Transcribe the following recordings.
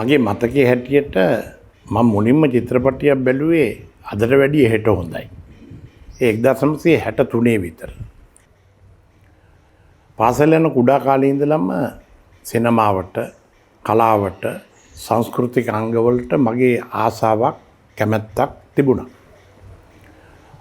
මගේ මතකයේ හැටියට මම මුලින්ම චිත්‍රපටියක් බැලුවේ අදට වැඩිය හෙට හොඳයි. ඒ 1963 විතර. පාසල යන කුඩා කාලේ ඉඳලම සිනමාවට, කලාවට, සංස්කෘතික අංගවලට මගේ ආසාවක්, කැමැත්තක් තිබුණා.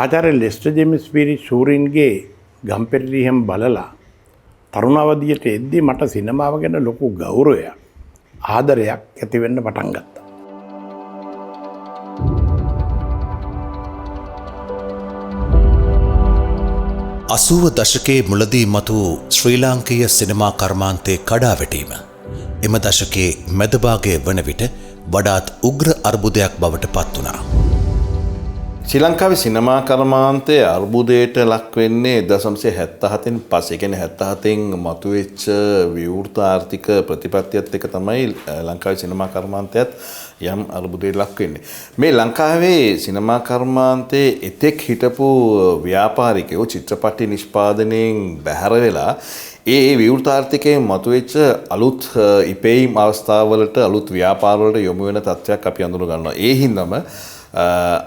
ආචාර්ය ලෙස්ටර් ජේම්ස් පීරිස් ෂූරින්ගේ ගම්පෙරළියම් බලලා තරුණ අවදියට එද්දී මට සිනමාව ගැන ලොකු ගෞරවයක්, ආදරයක් ඇති වෙන්න පටන් ගත්තා. අසූව දශකයේ මුලදී මතු ශ්‍රී ලාංකීය සිනමා කර්මාන්තයේ කඩාවැටීම එම දශකයේ මැදභාගයේ වන විට වඩාත් උග්‍ර අර්බුදයක් බවට පත් වුණා. ශ්‍රී ලංකාවේ සිනමා කර්මාන්තයේ අර්බුදයට ලක් වෙන්නේ 1977න් පස්සේ. කියන්නේ 77න් මතුවෙච්ච විවෘත ආර්ථික ප්‍රතිපත්තියත් එක්ක තමයි ලංකාවේ සිනමා කර්මාන්තයත් යම් අර්බුදයට ලක් වෙන්නේ. මේ ලංකාවේ සිනමා කර්මාන්තයේ එතෙක් හිටපු ව්‍යාපාරිකයෝ චිත්‍රපටි නිෂ්පාදනයෙන් බැහැර වෙලා ඒ විවෘත ආර්ථිකයෙන් මතුවෙච්ච අලුත් ඉපෙීම් අවස්ථාවලට, අලුත් ව්‍යාපාරවලට යොමු වෙන තත්ත්වයක් අපි අඳුර ගන්නවා. ඒ හින්දාම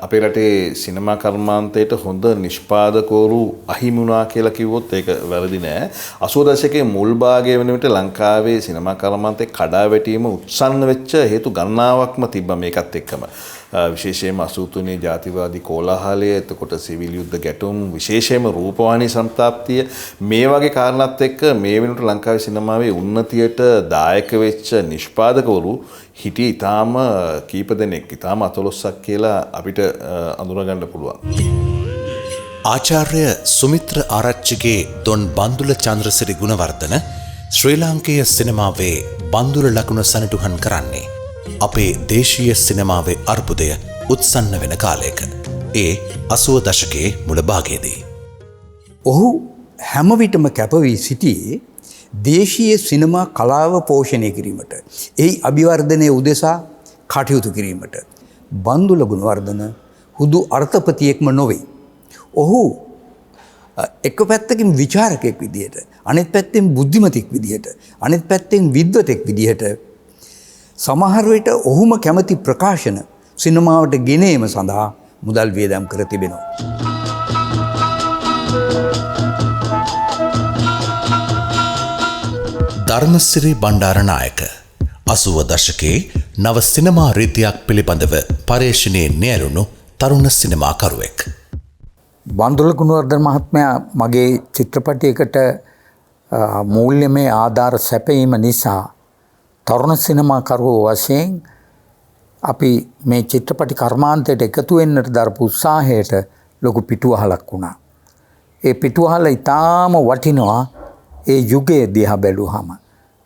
අපේ රටේ සිනමා කර්මාන්තයට හොඳ නිෂ්පාදකවරු අහිමි වුණා කියලා කිව්වොත් ඒක වැරදි නෑ. 80 දශකයේ මුල් භාගයේ වෙන විට ලංකාවේ සිනමා කර්මාන්තයේ කඩාවැටීම උත්සන්න වෙච්ච හේතු ගණනාවක්ම තිබ්බා මේකත් එක්කම. විශේෂයෙන්ම 83 ජාතිවාදී කෝලාහලය, එතකොට සිවිල් යුද්ධ ගැටුම්, විශේෂයෙන්ම රූපවාහිනී සම්ප්‍රාප්තිය, මේ වගේ කාරණාත් එක්ක මේ වෙනකොට ලංකාවේ සිනමාවේ උන්නතියට දායක වෙච්ච නිෂ්පාදකවරු හිටියේ ඊටාම කීප දෙනෙක්, ඊටාම 14ක් කියලා අපිට අඳුරගන්න පුළුවන්. ආචාර්ය සුමිත්‍ර ආරච්චිගේ දොන් බන්දුල චන්ද්‍රසිරි ගුණවර්ධන ශ්‍රී ලාංකීය සිනමාවේ බන්දුල ලකුණ සනිටුහන් කරන්නේ අපේ දේශීය සිනමාවේ අර්බුදය උත්සන්න වෙන කාලයක. ඒ 80 දශකයේ මුල භාගයේදී. ඔහු හැම විටම කැප වී සිටියේ දේශීය සිනමා කලාව පෝෂණය කිරීමට, එහි අභිවර්ධනය උදෙසා කටයුතු කිරීමට. බන්දුල ගුණවර්ධන හුදු අර්ථපතියෙක්ම නොවේ. ඔහු එක පැත්තකින් විචාරකයෙක් විදිහට, අනෙත් පැත්තෙන් බුද්ධිමතෙක් විදිහට, අනෙත් පැත්තෙන් විද්වතෙක් විදිහට සමහර විට ඔහුම කැමති ප්‍රකාශන සිනමාවට ගෙන ඒම සඳහා මුදල් වියදම් කර තිබෙනවා. ධර්මසිරි බණ්ඩාරනායක 80 දශකයේ නව සිනමා රීතියක් පිළිබඳව පර්යේෂණයේ නියැලුණු තරුණ සිනමාකරුවෙක්. බන්දුල ගුණවර්ධන මහත්මයා මගේ චිත්‍රපටයකට මූල්‍යමය ආධාර සැපයීම නිසා තරුණ සිනමාකරුවෝ වශයෙන් අපි මේ චිත්‍රපටි කර්මාන්තයට එකතු වෙන්නට දරපු උත්සාහයට ලොකු පිටුවහලක් වුණා. ඒ පිටුවහල ඉතාම වටිනවා. ඒ යුගයේ දිහා බැලුවහම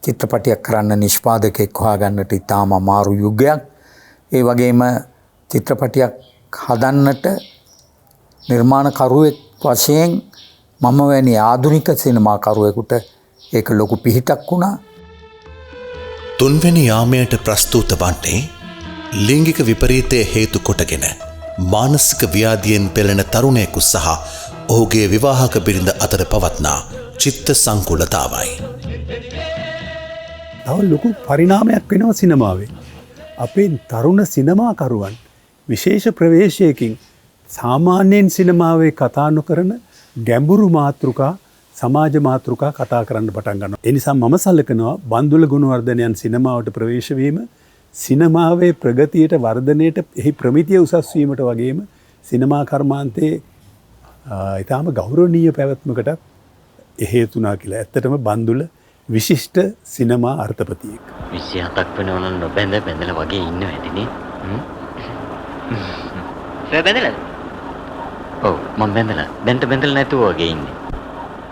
චිත්‍රපටයක් කරන්න නිෂ්පාදකයෙක් හොයාගන්නට ඉතාම අමාරු යුගයක්. ඒ වගේම චිත්‍රපටයක් හදන්නට නිර්මාණකරුවෙක් වශයෙන් මම වැනි ආධුනික සිනමාකරුවෙකුට ඒක ලොකු පිහිටක් වුණා. තුන්වැනි යාමයට ප්‍රස්තුත වන්නේ ලිංගික විපරීතය හේතු කොටගෙන මානසික ව්‍යාධියෙන් පෙළෙන තරුණයෙකු සහ ඔහුගේ විවාහක බිරිඳ අතර පවත්නා චිත්ත සංකුලතාවයි. තව ලොකු පරිණාමයක් වෙනවා සිනමාවේ. අපේ තරුණ සිනමාකරුවන් විශේෂ ප්‍රවේශයකින් සාමාන්‍යයෙන් සිනමාවේ කතා නොකරන ගැඹුරු මාතෘකා, සමාජ මාතෘකා කතා කරන්න පටන් ගන්නවා. ඒ නිසා මම සලකනවා බන්දුල ගුණවර්ධනයන් සිනමාවට ප්‍රවේශ වීම සිනමාවේ ප්‍රගතියට, වර්ධනයට, එහි ප්‍රමිතිය උසස් වීමට වගේම සිනමා කර්මාන්තයේ ඊටාම ගෞරවනීය පැවැත්මකට හේතු වුණා කියලා. ඇත්තටම බන්දුල විශිෂ්ට සිනමා අර්ථපතියෙක්. 27ක් වෙනවනම් බැඳලා වගේ ඉන්න ඇතිනේ. බැඳලාද? ඔව් මම බැඳලා නැතුව වගේ ඉන්නේ.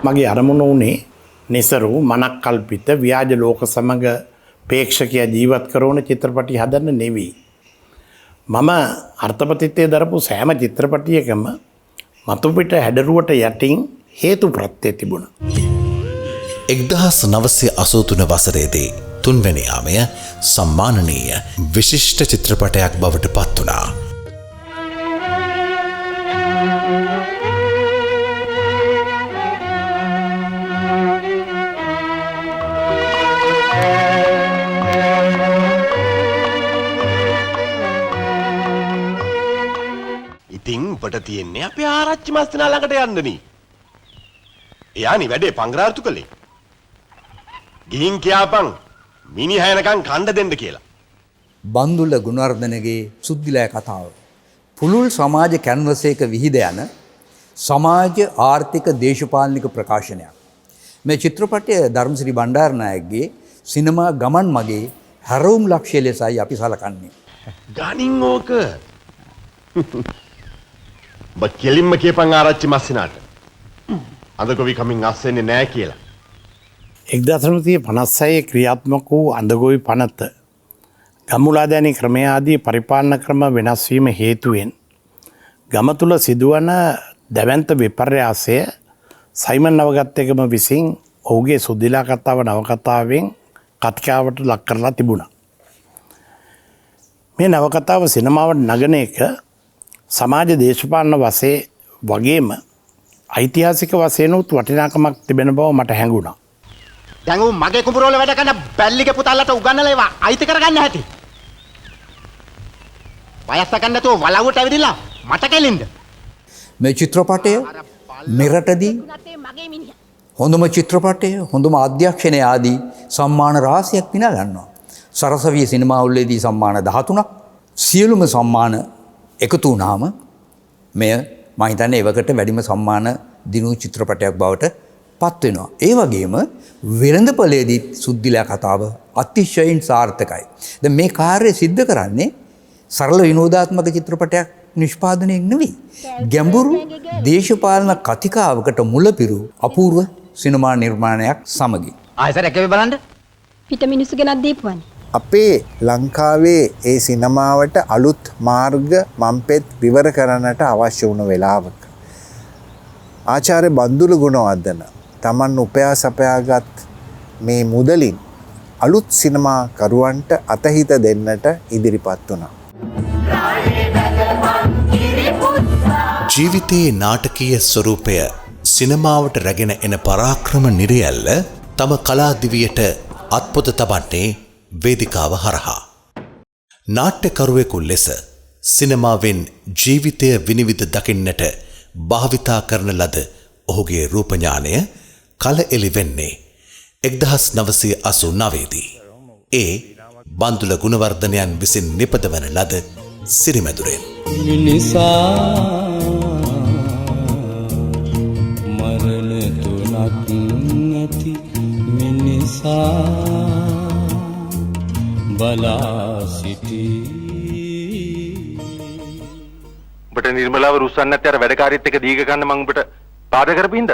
මගේ අරමුණ වුණේ නිසරු මනක්කල්පිත ව්‍යාජ ලෝක සමග ප්‍රේක්ෂකයා ජීවත් කරන චිත්‍රපටි හදන්න නෙවෙයි. මම අර්ථපතිත්වයේ දරපු සෑම චිත්‍රපටියකම මතුපිට හැඩරුවට යටින් හේතු ප්‍රත්‍ය තිබුණා. 1983 වසරේදී තුන්වැනි යාමය සම්මානනීය විශිෂ්ට චිත්‍රපටයක් බවට පත් වුණා. ඔබට තියෙන්නේ අපේ ආරච්චි මස්තනා ළඟට යන්නනේ. එයානි වැඩේ පංග්‍රාර්තු කළේ. ගිහින් කියාපන් මිනිහයනකන් කණ්ඩ දෙන්න කියලා. බන්දුල ගුණවර්ධනගේ සුද්දිලෑ කතාව. පුළුල් සමාජ කැන්වසයක විහිද යන සමාජ ආර්ථික දේශපාලනික ප්‍රකාශනයක්. මේ චිත්‍රපටය ධර්මසිරි බණ්ඩාරනායකගේ සිනමා ගමන් මගේ හැරවුම් ලක්ෂ්‍ය ලෙසයි අපි සලකන්නේ. ගනින් ඕක. ඔබ කෙලින්ම කියපන් ආරච්චි මස්සිනාට. අඳගොවි කමින් අස්සෙන්නේ නෑ කියලා. 1956 ක්‍රියාත්මක වූ අඳගොවි පනත ගම්මුලාදෑනි ක්‍රමය ආදී පරිපාලන ක්‍රම වෙනස් වීම හේතුවෙන් ගම තුල සිදුවන දැවැන්ත විපර්යාසය සයිමන් නවගත්තේකම විසින් ඔහුගේ සුද්දිලා කතාව නවකතාවෙන් කතිකාවට ලක් කරලා තිබුණා. මේ නවකතාව සිනමාවට නගන එක සමාජ දේශපාලන වශයෙන් වගේම ඓතිහාසික වශයෙන් උත් වටිනාකමක් තිබෙන බව මට හැඟුණා. දැන් උන් මගේ කුඹුරවල වැඩ කරන බැල්ලිගේ පුතාලට උගන්නලා ඒවා අයිති කරගන්න හැටි. වයස්ස ගන්න නැතුව වලව්වට ඇවිදලා මට කෙලින්ද? මේ චිත්‍රපටය මෙරටදී හොඳම චිත්‍රපටය හොඳම අධ්‍යක්ෂණය ආදී සම්මාන රාශියක් විනා ගන්නවා. සරසවිය සිනමාවලදී සම්මාන 13ක් සියලුම සම්මාන එකතු වුණාම මෙය මම හිතන්නේ ඒවකට වැඩිම සම්මාන දිනු චිත්‍රපටයක් බවට පත් වෙනවා. ඒ වගේම වෙළඳපොලේදී සුද්දිලා කතාව අතිශයින් සාර්ථකයි. දැන් මේ කාර්යය සිද්ධ කරන්නේ සරල විනෝදාත්මක චිත්‍රපටයක් නිෂ්පාදනයක් නෙවෙයි. ගැඹුරු දේශපාලන කතිකාවකට මුලපිරු අපූර්ව සිනමා නිර්මාණයක් සමගින්. ආයෙසර එකේ බලන්න. පිට මිනිස්සු ගෙනත් දීපුවානේ. අපේ ලංකාවේ ඒ සිනමාවට අලුත් මාර්ග මම්පෙත් විවර කරන්නට අවශ්‍ය වුණ වෙලාවක ආචාර්ය බන්දුල ගුණවර්ධන තමන් උපයා සපයාගත් මේ මුදලින් අලුත් සිනමා කරුවන්ට අතහිත දෙන්නට ඉදිරිපත් වුණා. ජීවිතයේ නාටකීය ස්වරූපය සිනමාවට රැගෙන එන පරාක්‍රම නිරයල්ල තම කලාදිවියට අත්පොත තබන්නේ වේදිකාව හරහා. නාට්‍යකරුවෙකු ලෙස සිනමාවෙන් ජීවිතය විනිවිද දකින්නට භාවිතා කරන ලද ඔහුගේ රූපඥානය කල එළි වෙන්නේ 1989 දී. ඒ බන්දුල ගුණවර්ධනයන් විසින් නිපදවන ලද සිරිමැදුරෙන්. මිනිසා මරණ තුනක් නැති මිනිසා බලා සිටී. ඔබට නිර්මලාව රුස්සන්න නැත්නම් අර වැඩකාරීත් එක්ක දීග ගන්න මම ඔබට බාධා කරපින්දද?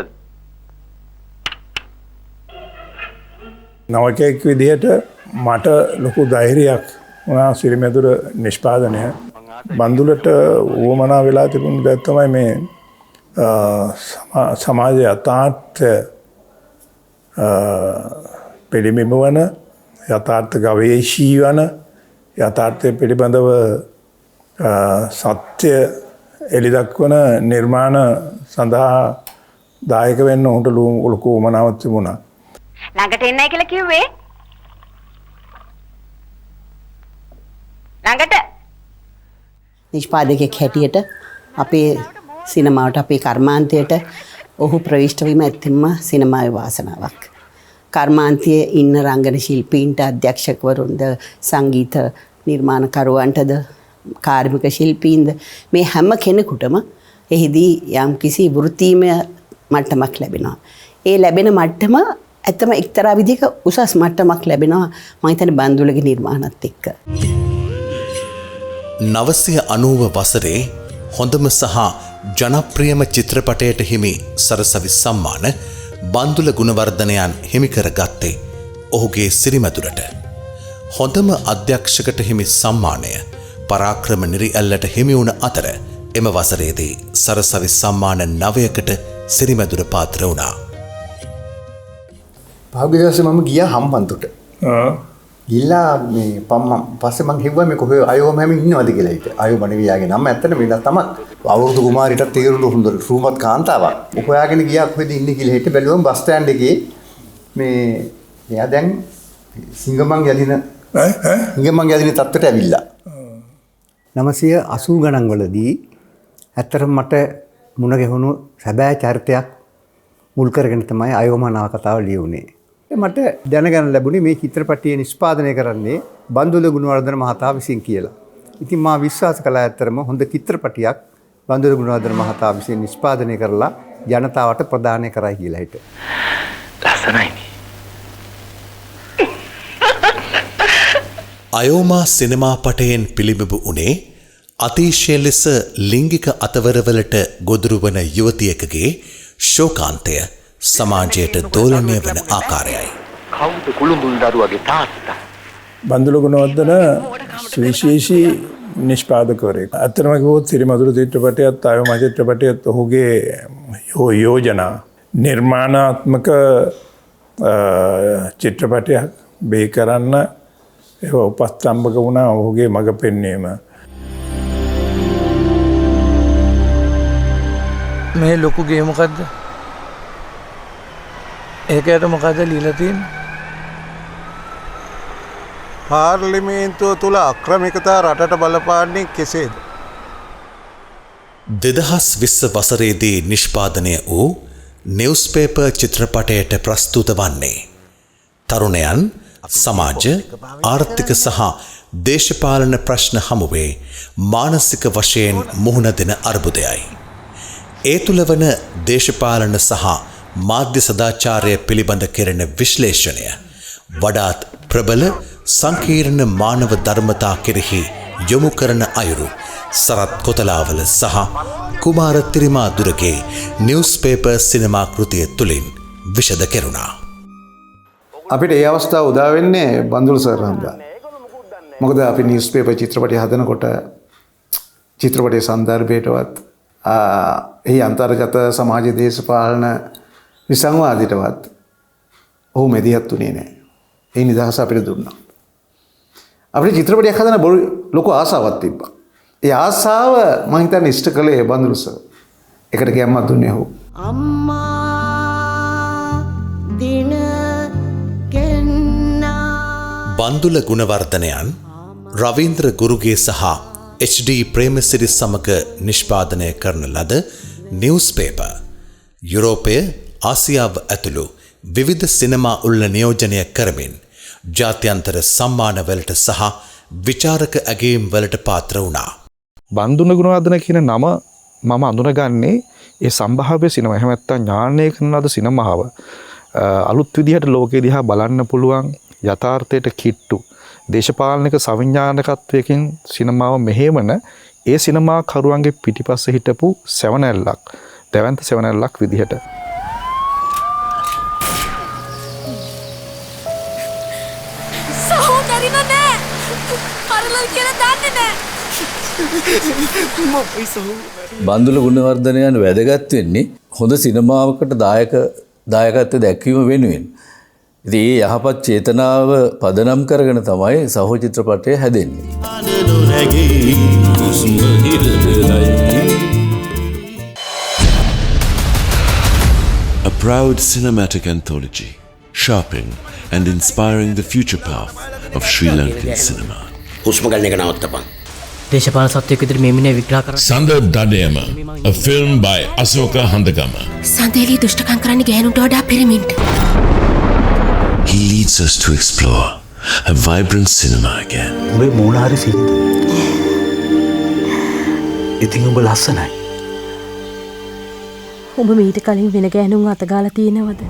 නවකයෙක් විදිහට මට ලොකු ධෛර්යයක් වුණා සිරිමැදුර නිෂ්පාදනය. බන්දුලට වුවමනා වෙලා තිබුණු දෙයක් තමයි මේ සමාජ යථාර්ථය පිළිබිඹ වන යථාර්ථ ගවේෂී වන යථාර්ථය පිළිබඳව සත්‍ය එළිදක්වන නිර්මාණ සඳහා දායක වෙන්න උන්ට ලොකු උවමනාවක් තිබුණා. ළඟට එන්නයි කියලා කිව්වේ. ළඟට නිෂ්පාදකයෙක් හැටියට අපේ සිනමාවට අපේ කර්මාන්තයට ඔහු ප්‍රවිෂ්ඨ වීම ඇත්තෙන්ම සිනමාවේ වාසනාවක්. කර්මාන්තයේ ඉන්න රංගන ශිල්පීන්ට අධ්‍යක්ෂකවරුන්ද සංගීත නිර්මාණකරුවන්ටද කාර්මික ශිල්පීන්ද මේ හැම කෙනෙකුටම එහිදී යම් කිසි වෘත්තීමය මට්ටමක් ලැබෙනවා. ඒ ලැබෙන මට්ටම ඇත්තම එක්තරා විදිහක උසස් මට්ටමක් ලැබෙනවා මම හිතන්නේ බන්දුලගේ නිර්මාණත් එක්ක. 990 වසරේ හොඳම සහ ජනප්‍රියම චිත්‍රපටයට හිමි සරසවි සම්මාන බන්දුල ගුණවර්ධනයන් හිමි කරගත්තේ ඔහුගේ සිරිමැදුරට. හොඳම අධ්‍යක්ෂකට හිමි සම්මානය පරාක්‍රම නිරිඇල්ලට හිමි වුණ අතර එම වසරේදී සරසවි සම්මාන 9කට සිරිමැදුර පාත්‍ර වුණා. පහුගිය දවසේ මම ගියා හම්බන්තොට. ගිල්ලා මේ පස්සේ මං හිතුවා මේ කොහේ අයෝම හැම ඉන්නවද කියලා හිත. අයෝ මණවියාගේ නම ඇත්තට වෙනස් තමයි. අවුරුදු කුමාරිටත් තේරුණු හොඳ රූමත් කාන්තාවක්. ඔහොයාගෙන ගියා කොහෙද ඉන්නේ කියලා හිත බැලුවම බස් ස්ටෑන්ඩ් එකේ මේ එයා දැන් සිංගමන් යදින තත්ත්වයට ඇවිල්ලා. 980 ගණන් වලදී ඇත්තටම මට මුණ ගැහුණු සැබෑ චරිතයක් මුල් කරගෙන තමයි අයෝමා නවකතාව ලියුනේ. මට දැනගන්න ලැබුණේ මේ චිත්‍රපටය නිෂ්පාදනය කරන්නේ බන්දුල ගුණවර්ධන මහතා විසින් කියලා. ඉතින් මා විශ්වාස කළා ඇත්තටම හොඳ චිත්‍රපටයක් බන්දුල ගුණවර්ධන මහතා විසින් නිෂ්පාදනය කරලා ජනතාවට ප්‍රදානය කරයි කියලා හිත. ලස්සනයිනේ. අයෝමා සිනමා පටයෙන් පිළිබිඹු වුණේ අතිශය ලෙස ලිංගික අතවරවලට ගොදුරු වන යුවතියකගේ ශෝකාන්තය සමාජයට දෝලනය වන ආකාරයයි. කවුද කුළුඹුන් දරුවගේ තාත්තා? බන්දුල ගුණවර්ධන සුවිශේෂී නිෂ්පාදකවරයෙක්. අත්‍තරම කිව්වොත් සිරිමදුරු චිත්‍රපටයත් අයෝමා චිත්‍රපටයත් ඔහුගේ යෝජනා නිර්මාණාත්මක චිත්‍රපටයක් බිහි කරන්න ඒ උපස්තම්භක වුණා ඔහුගේ මඟ පෙන්වීම. මේ ලොකු ගේ මොකද්ද? ඒකට මොකද්ද ලියලා තියෙන්නේ? පාර්ලිමේන්තුව තුළ අක්‍රමිකතා රටට බලපාන්නේ කෙසේද? 2020 වසරේදී නිෂ්පාදනය වූ නිවුස්පේපර් චිත්‍රපටයට ප්‍රස්තුත වන්නේ තරුණයන් සමාජ ආර්ථික සහ දේශපාලන ප්‍රශ්න හමුවේ මානසික වශයෙන් මුහුණ දෙන අර්බුදයයි. ඒ තුළ වන දේශපාලන සහ මාධ්‍ය සදාචාරය පිළිබඳ කෙරෙන විශ්ලේෂණය වඩාත් ප්‍රබල සංකීර්ණ මානව ධර්මතා කෙරෙහි යොමු කරන අයුරු සරත් කොතලාවල සහ කුමාර තිරිමාදුරගේ නිවුස්පේපර් සිනමා කෘතිය තුළින් විෂද කෙරුණා. අපිට ඒ අවස්ථාව උදා වෙන්නේ බන්දුල සර් හන්දා. මොකද අපි නිවුස්පේපර් චිත්‍රපටය හදනකොට චිත්‍රපටයේ සන්දර්භයටවත් එහි අන්තර්ගත සමාජ දේශපාලන විසංවාදයටවත් ඔහු මැදිහත් වුණේ නැහැ. ඒ නිදහස අපිට දුන්නා. අපිට චිත්‍රපටයක් හදන ලොකු ආසාවක් තිබ්බා. ඒ ආසාව මම හිතන්නේ ඉෂ්ට කළේ බන්දුල සර්. ඒකට කියන්නත් දුන්නේ ඔහු. බන්දුල ගුණවර්ධනයන් රවීන්ද්‍ර ගුරුගේ සහ HD ප්‍රේමසිරි සමග නිෂ්පාදනය කරන ලද නිවුස්පේපර් යුරෝපය ආසියාව ඇතුළු විවිධ සිනමා උල්ල නියෝජනය කරමින් ජාත්‍යන්තර සම්මානවලට සහ විචාරක ඇගේම් වලට පාත්‍ර වුණා. බන්දුල ගුණවර්ධන කියන නම මම අඳුනගන්නේ ඒ සම්භාව්‍ය සිනමා එහෙම නැත්නම් ඥානය කරන ලද සිනමාව අලුත් විදිහට ලෝකෙ දිහා බලන්න පුළුවන් යථාර්ථයට කිට්ටු දේශපාලනික සවිඥානිකත්වයකින් සිනමාව මෙහෙවන ඒ සිනමා කරුවන්ගේ පිටිපස්සේ හිටපු සෙවණැල්ලක් දැවැන්ත සෙවණැල්ලක් විදිහට සහෝදරින නෑ අරලල් කියලා දන්නේ නෑ බන්දුල ගුණවර්ධනයන් වැදගත් වෙන්නේ හොඳ සිනමාවකට දායකත්වය දැක්වීම වෙනුවෙන්. ඉතින් ඒ යහපත් චේතනාව පදනම් කරගෙන තමයි සහෝ චිත්‍රපටය හැදෙන්නේ. A proud cinematic anthology, sharpening and inspiring the future path of Sri Lankan cinema. හුස්ම ගන්න එක නවත්තපන්. දේශපාලන සත්‍යයක් විදිහට මේ මිනිහ විග්‍රහ කරා. සඳ දඩයම, a film by Asoka Handagama. සඳේලි දුෂ්ටකම් කරන්නේ ගෑනුන්ට වඩා පිරිමින්ට. He leads us to explore a vibrant cinema again. උඹේ මූණ හරි සින්ද. ඉතින් උඹ ලස්සනයි. උඹ මීට කලින් වෙන ගෑනුන් අතගාලා තියෙනවද?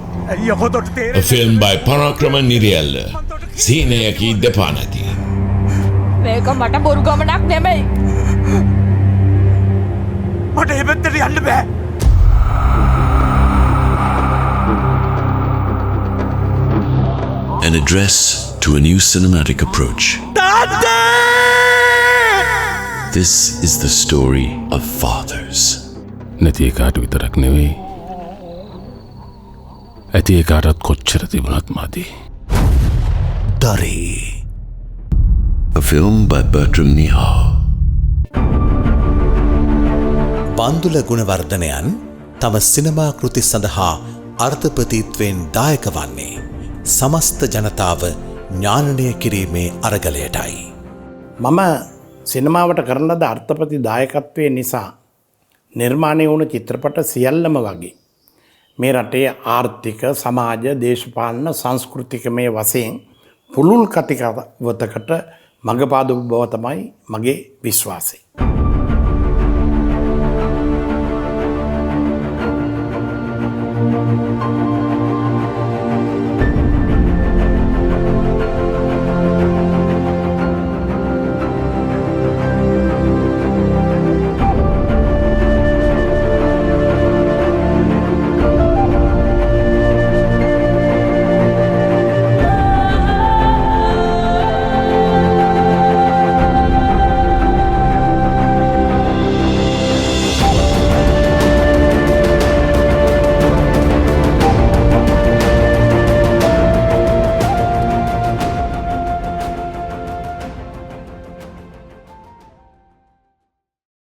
A film by Parakrama Niriyalla. සීනයකී දෙපා නැති. මේක මට බොරු ගමනක් නෙමෙයි. මට ඒ පැත්තට යන්න බෑ. An address to a new cinematic approach. This is the story of fathers. නැති එකාට විතරක් නෙවෙයි. ඇති එකාටත් කොච්චර තිබුණත් මදි. Dari. A film by Bertram Nihar. Bandula ගුණවර්ධනයන් තම සිනමා කෘති සඳහා අර්ථප්‍රතිත්වයෙන් දායක වන්නේ සමස්ත ජනතාව ඥානනය කිරීමේ අරගලයටයි. මම සිනමාවට කරන ලද අර්ථපති දායකත්වය නිසා නිර්මාණය වුණු චිත්‍රපට සියල්ලම වගේ මේ රටේ ආර්ථික සමාජ දේශපාලන සංස්කෘතිකමය වශයෙන් පුළුල් කතිකවතකට මඟ පාදපු බව තමයි මගේ විශ්වාසය.